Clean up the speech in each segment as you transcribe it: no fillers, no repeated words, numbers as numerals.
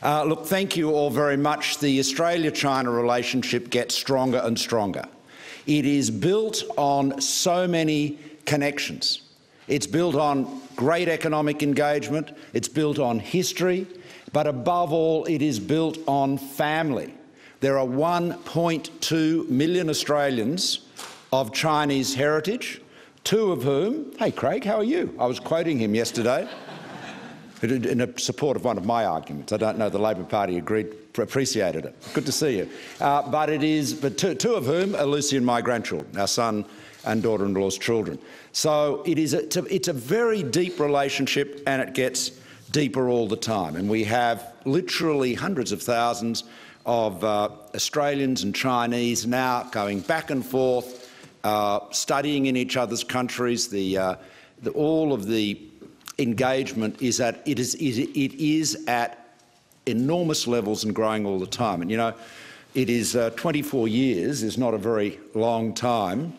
Look, thank you all very much. The Australia-China relationship gets stronger and stronger. It is built on so many connections. It's built on great economic engagement, it's built on history, but above all, it is built on family. There are 1.2 million Australians of Chinese heritage, two of whom, hey Craig, how are you? I was quoting him yesterday in support of one of my arguments. I don't know, the Labor Party appreciated it. Good to see you. But two of whom are Lucy and my grandchildren, our son and daughter-in-law's children. So it's a very deep relationship, and it gets deeper all the time. And we have literally hundreds of thousands of Australians and Chinese now going back and forth, studying in each other's countries. All of the engagement is at enormous levels and growing all the time. And you know, it is 24 years is not a very long time,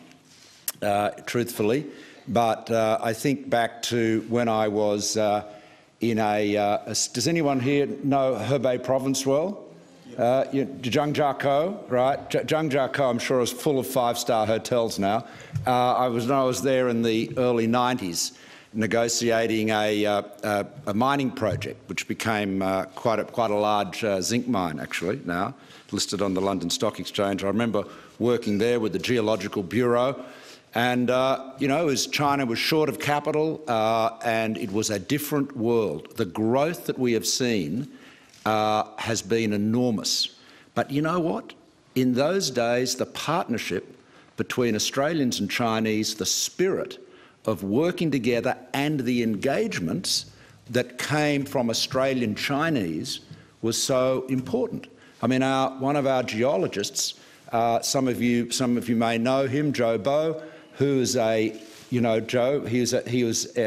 truthfully, but I think back to when I was in does anyone here know Hebei province well? Zhangjiakou, right? Zhangjiakou, I'm sure, is full of five-star hotels now. I was there in the early 90s negotiating a mining project, which became quite a large zinc mine, actually, now, listed on the London Stock Exchange. I remember working there with the Geological Bureau, and, you know, as China was short of capital and it was a different world. The growth that we have seen has been enormous. But you know what? In those days, the partnership between Australians and Chinese, the spirit of working together and the engagements that came from Australian Chinese was so important. I mean, one of our geologists, some of you may know him, Joe Bo, who is Joe, he was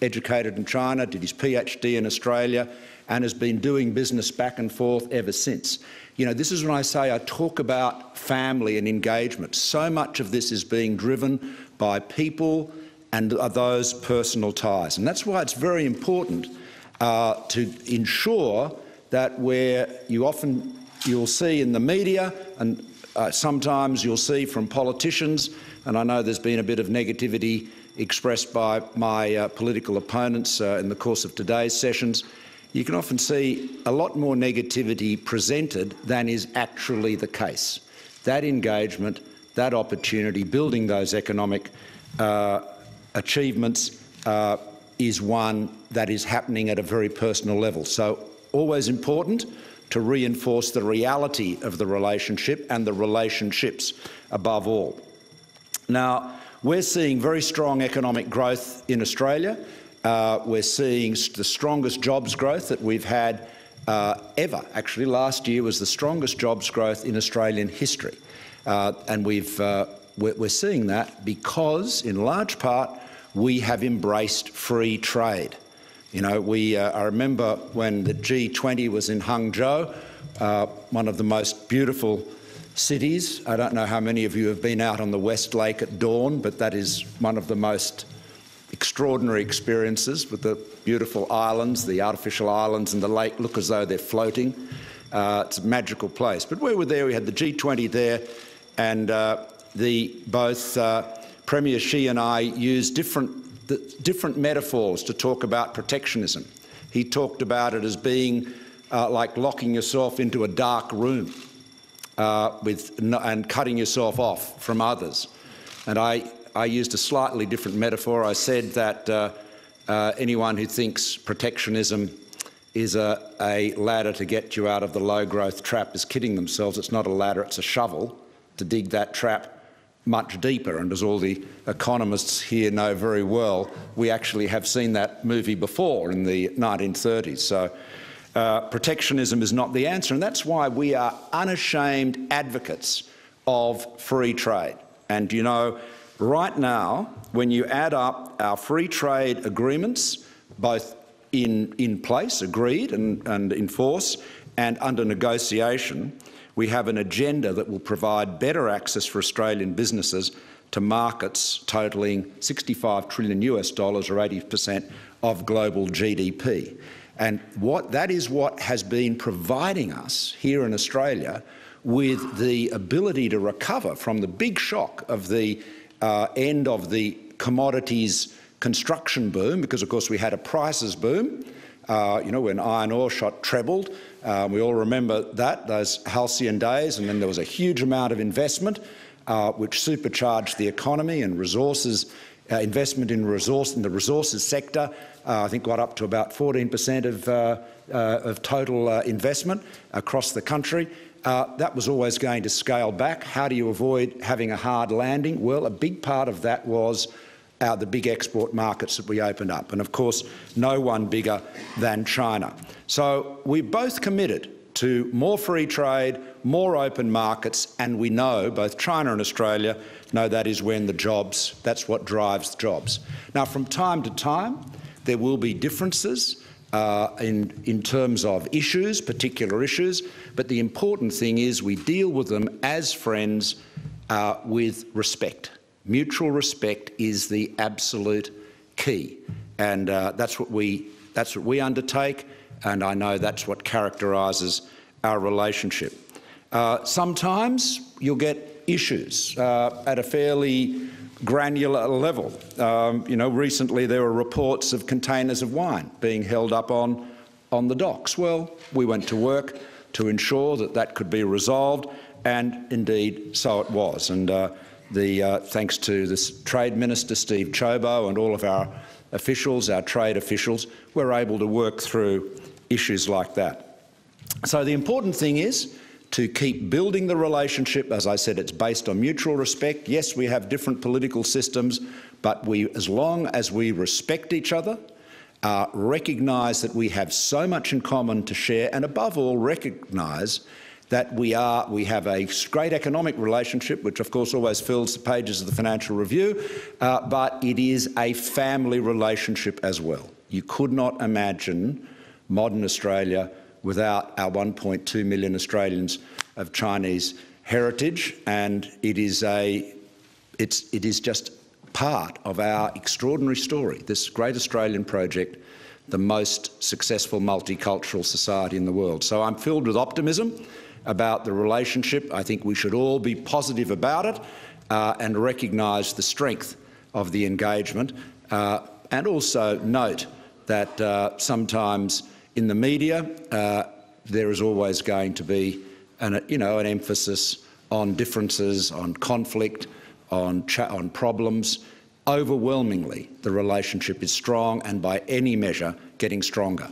educated in China, did his PhD in Australia, and has been doing business back and forth ever since. You know, this is when I say I talk about family and engagement. So much of this is being driven by people and those personal ties. And that's why it's very important to ensure that where you'll see in the media and sometimes you'll see from politicians, and I know there's been a bit of negativity expressed by my political opponents in the course of today's sessions, you can often see a lot more negativity presented than is actually the case. That engagement, that opportunity, building those economic achievements is one that is happening at a very personal level. So always important to reinforce the reality of the relationship and the relationships above all. Now, we're seeing very strong economic growth in Australia. We're seeing the strongest jobs growth that we've had ever. Actually, last year was the strongest jobs growth in Australian history. And we're seeing that because, in large part, we have embraced free trade. You know, I remember when the G20 was in Hangzhou, one of the most beautiful cities. I don't know how many of you have been out on the West Lake at dawn, but that is one of the most extraordinary experiences with the beautiful islands, the artificial islands, and the lake look as though they're floating. It's a magical place. But we were there, we had the G20 there, and both Premier Xi and I used different metaphors to talk about protectionism. He talked about it as being like locking yourself into a dark room and cutting yourself off from others. And I used a slightly different metaphor. I said that anyone who thinks protectionism is a ladder to get you out of the low-growth trap is kidding themselves. It's not a ladder, it's a shovel to dig that trap much deeper. And as all the economists here know very well, we actually have seen that movie before in the 1930s. So protectionism is not the answer, and that's why we are unashamed advocates of free trade. And you know, right now, when you add up our free trade agreements, both in place, agreed and in force, and under negotiation, we have an agenda that will provide better access for Australian businesses to markets totalling $65 trillion US, or 80% of global GDP. And that is what has been providing us here in Australia with the ability to recover from the big shock of the end of the commodities construction boom, because of course we had a prices boom, when iron ore trebled. We all remember those halcyon days, and then there was a huge amount of investment which supercharged the economy and resources. Investment in the resources sector, I think, got up to about 14% of total investment across the country. That was always going to scale back. How do you avoid having a hard landing? Well, a big part of that was the big export markets that we opened up, and of course no one bigger than China. So we're both committed to more free trade, more open markets, and we know, both China and Australia know, that is when that's what drives jobs. Now, from time to time, there will be differences in terms of issues, particular issues, but the important thing is we deal with them as friends with respect. Mutual respect is the absolute key, and that's what we undertake, and I know that's what characterises our relationship. Sometimes you'll get issues at a fairly granular level. Recently there were reports of containers of wine being held up on the docks. Well, we went to work to ensure that could be resolved, and indeed so it was. And thanks to this Trade Minister, Steve Ciobo, and all of our officials, our trade officials, we're able to work through issues like that. So the important thing is to keep building the relationship. As I said, it's based on mutual respect. Yes, we have different political systems, but as long as we respect each other, recognise that we have so much in common to share, and above all recognise that we have a great economic relationship, which of course always fills the pages of the Financial Review, but it is a family relationship as well. You could not imagine modern Australia without our 1.2 million Australians of Chinese heritage, and it is just part of our extraordinary story, this great Australian project, the most successful multicultural society in the world. So I'm filled with optimism about the relationship. I think we should all be positive about it and recognise the strength of the engagement, and also note that sometimes in the media there is always going to be an emphasis on differences, on conflict, on problems. Overwhelmingly, the relationship is strong and by any measure getting stronger.